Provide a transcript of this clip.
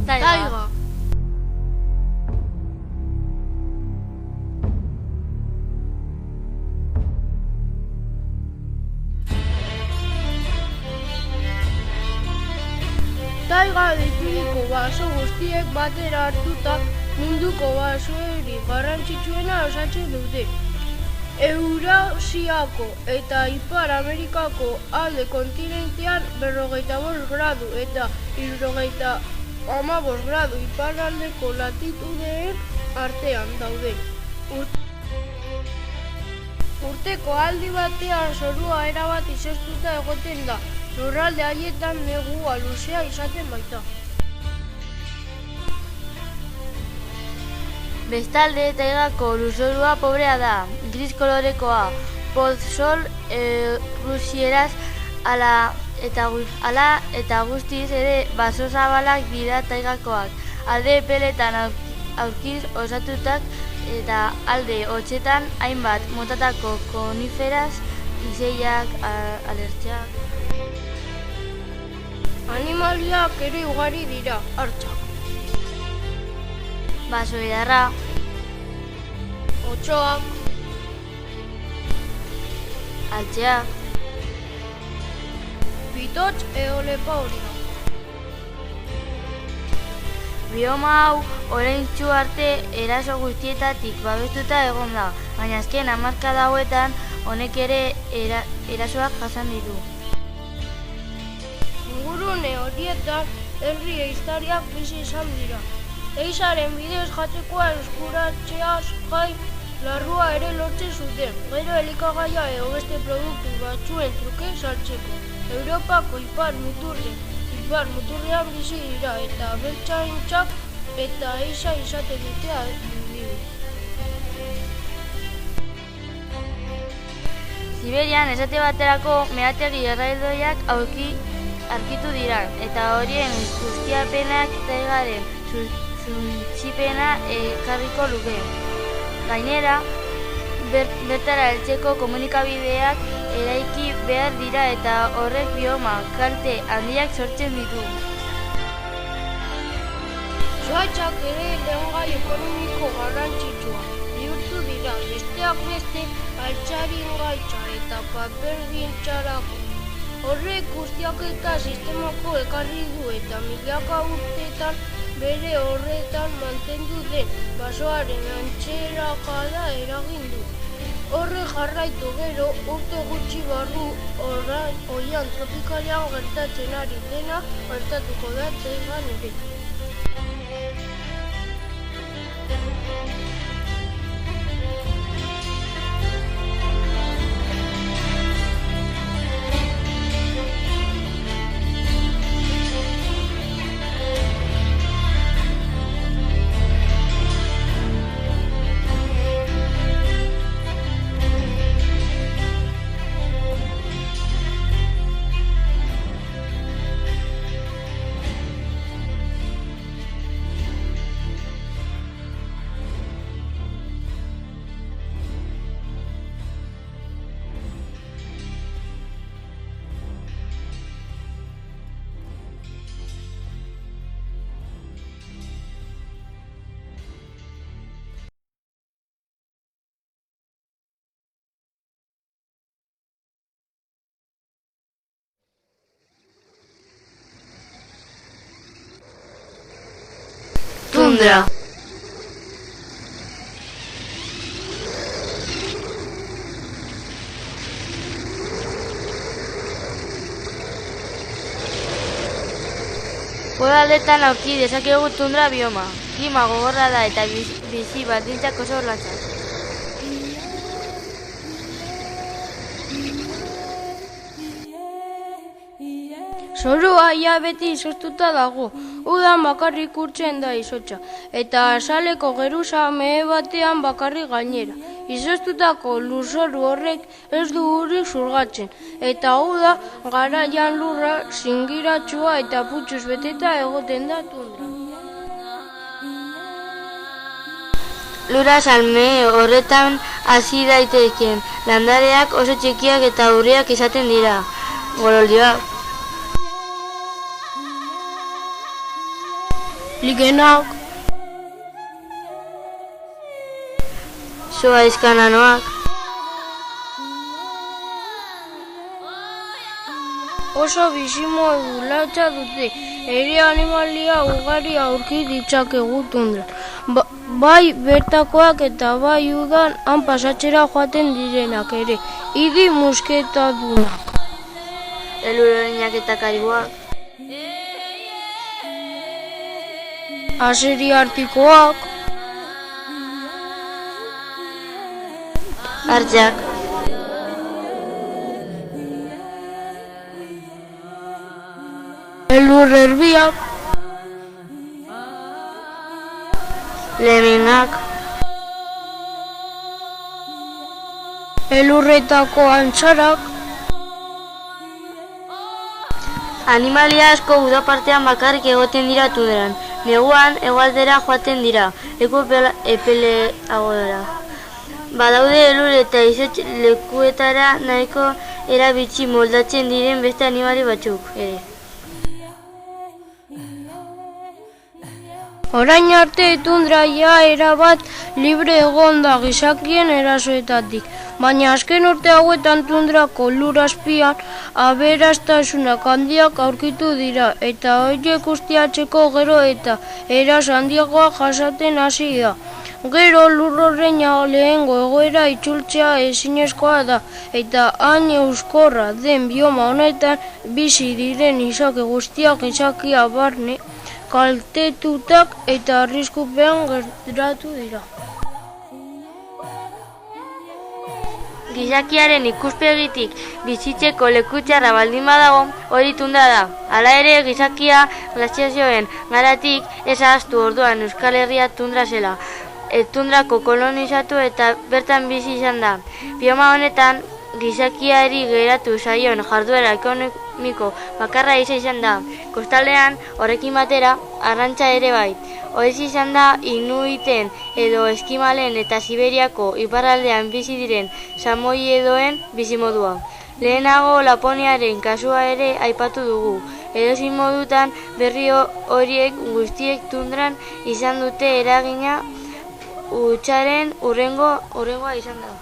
Taiga. Taiga deituriko baso guztiek batera hartuta munduko basoerik garrantzitsuena osatzen dute. Eurasiako eta Ipar Amerikako alde kontinentean 45 gradu eta 75 gradu iparraldeko latitudeen artean daude. Urteko aldi batean zorua erabat izoztuta egoten da. Lurralde haietan negua luzea izaten baita. Bestalde, taigako lurzorua pobrea da, gris kolorekoa, podzol rusieraz ala eta guztiz ere baso zabalak dira taigakoak. Alde epeletan aurkiz osatutak eta alde hotzetan hainbat motatako koniferaz, izeiak, alertxak. Animaliak ere ugari dira, hartzak. Baso edarra, otsoak, altxeak, pitotz edo lepauria. Bioma hau oraintsu arte eraso guztietatik babestuta egon da, baina azken hamarkada hauetan honek ere erasoak jasan ditu. Ingurune horietan herri ehiztariak bizi izan dira. Ehizaren bidez jatekoa eskuratzeaz gain larrua ere lortzen zuten, gero elikagaia edo beste produktu batzuen truke saltzeko. Europako ipar muturrean bizi dira eta abeltzaintzak eta ehiza izaten dute adibidez. Siberian esate baterako meategi erraldoiak aurkitu dira, eta horien guztiapenak taigaren suntsipena ekarriko luke. Gainera, bertara heltzeko komunikabideak eraiki behar dira eta horrek bioma kalte handiak sortzen ditu. Zuhaitzak ere lehengai ekonomiko garrantzitsua bihurtu dira, besteak beste altzaringaitza eta papergintzarako. Horrek guztiak eta sistemako ekarri du eta milaka urteetan bere horretan mantendu den basoaren antzerakada eragin du. Horrek jarraitu gero urte gutxi barru oihan tropikalean gertatzen ari dena gertatuko da taigan ere. Tundra. Aldetan aurki dezakegu tundra bioma. Klima gogorra da eta bizi baldintzak oso latzak. Zorua ia beti izoztuta dago, udan bakarrik urtzen da izotza, eta azaleko geruza mehe batean bakarrik gainera. Izoztutako lurzoru horrek ez du urik zurgatzen, eta uda garaian lurra zingiratsua eta putxuz beteta egoten da tundra. Lura salme horretan hasi daitezkeen landareak oso txikiak eta urriak izaten dira. Goroldioak. likenak, zuhaizkananoak, oso bizimodu latza dute, ere animalia ugari aurki ditzakegu tundran. Bai bertakoak eta bai udan han pasatzera joaten direnak ere, idi musketadunak. elurrenak eta kariboak, Azeri artikoak, hartzak, elur erbiak, lemmingak, elurretako antzarak, animalia asko uda partean bakarrik egoten dira tundran. Neguan hegoaldera joaten dira, leku epeleagodara. Badaude elur eta izotz lekuetara nahiko erabitsi moldatzen diren beste animali batzuk ere. Orain arte tundraia erabat libre egon da gizakien erasoetatik, baina azken urte hauetan tundrako lur azpian aberastasunak handiak aurkitu dira eta horiek ustiatzeko gero eta eraso handiagoa jasaten hasi da. Gero lur horren lehengo egoera itzultzea ezinezkoa da eta hain euskorra den bioma honetan bizi diren izaki guztiak gizakia barne kaltetutak eta arriskupean geratu dira. Gizakiaren ikuspegitik bizitzeko leku txarra baldin badago, hori tundra da. Hala ere, gizakia glaziazioen garatik ez ahaztu orduan Euskal Herria tundra zela. Tundrako kolonizatu eta bertan bizi izan da. Bioma honetan, gizakiari geratu zaion jarduera ekonomiko bakarra izan da. Kostaldean, horrekin batera, arrantza ere bai. Horiz izan da Inuiten edo Eskimalen eta Siberiako iparraldean bizi diren samoiedoen bizimodua. Lehenago Laponiaren kasua ere aipatu dugu. Edozein modutan berri horiek guztiek tundran izan dute eragina hutsaren hurrengoa izan da.